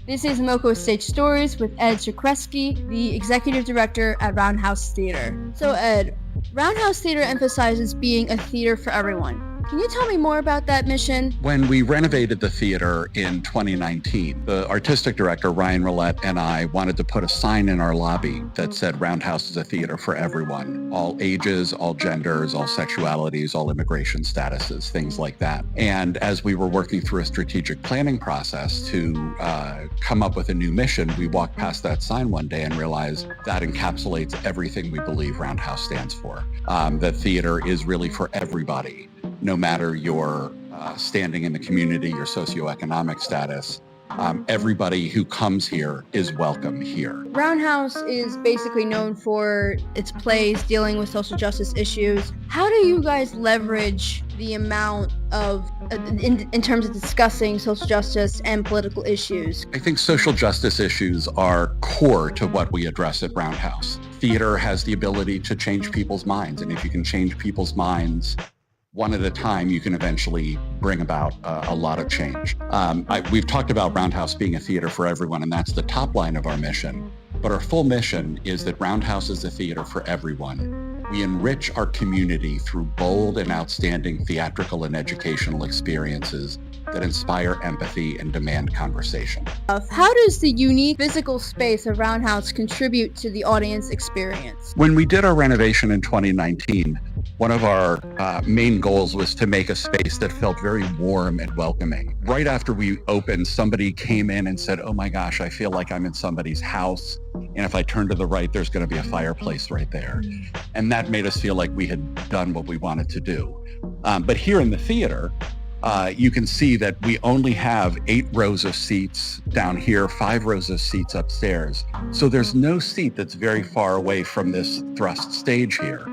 This is Moco Stage Stories with Ed Czekreski, the Executive Director at Roundhouse Theater. So Ed, Roundhouse Theater emphasizes being a theater for everyone. Can you tell me more about that mission? When we renovated the theater in 2019, the artistic director, Ryan Roulette, and I wanted to put a sign in our lobby that said Roundhouse is a theater for everyone, all ages, all genders, all sexualities, all immigration statuses, things like that. And as we were working through a strategic planning process to come up with a new mission, we walked past that sign one day and realized that encapsulates everything we believe Roundhouse stands for. That theater is really for everybody, no matter your standing in the community, your socioeconomic status. Everybody who comes here is welcome here. Roundhouse is basically known for its plays dealing with social justice issues. How do you guys leverage the amount of, in terms of discussing social justice and political issues? I think social justice issues are core to what we address at Roundhouse. Theater has the ability to change people's minds, and if you can change people's minds one at a time, you can eventually bring about a lot of change. We've talked about Roundhouse being a theater for everyone, and that's the top line of our mission. But our full mission is that Roundhouse is a theater for everyone. We enrich our community through bold and outstanding theatrical and educational experiences that inspire empathy and demand conversation. How does the unique physical space of Roundhouse contribute to the audience experience? When we did our renovation in 2019, one of our main goals was to make a space that felt very warm and welcoming. Right after we opened, somebody came in and said, "Oh my gosh, I feel like I'm in somebody's house. And if I turn to the right, there's going to be a fireplace right there." And that made us feel like we had done what we wanted to do. But here in the theater, you can see that we only have 8 rows of seats down here, 5 rows of seats upstairs. So there's no seat that's very far away from this thrust stage here.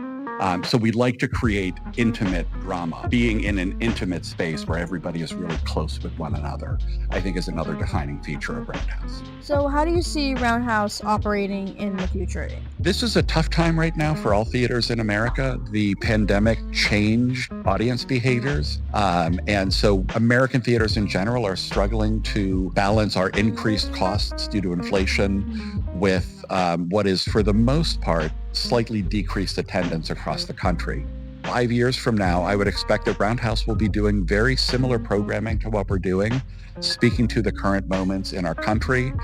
So we like to create intimate drama. Being in an intimate space where everybody is really close with one another, I think is another defining feature of Roundhouse. So how do you see Roundhouse operating in the future? This is a tough time right now for all theaters in America. The pandemic changed audience behaviors. And so American theaters in general are struggling to balance our increased costs due to inflation with what is, for the most part, slightly decreased attendance across the country. 5 years from now, I would expect that Roundhouse will be doing very similar programming to what we're doing, speaking to the current moments in our country,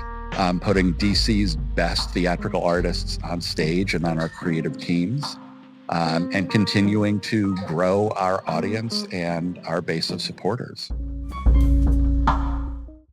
putting DC's best theatrical artists on stage and on our creative teams, and continuing to grow our audience and our base of supporters.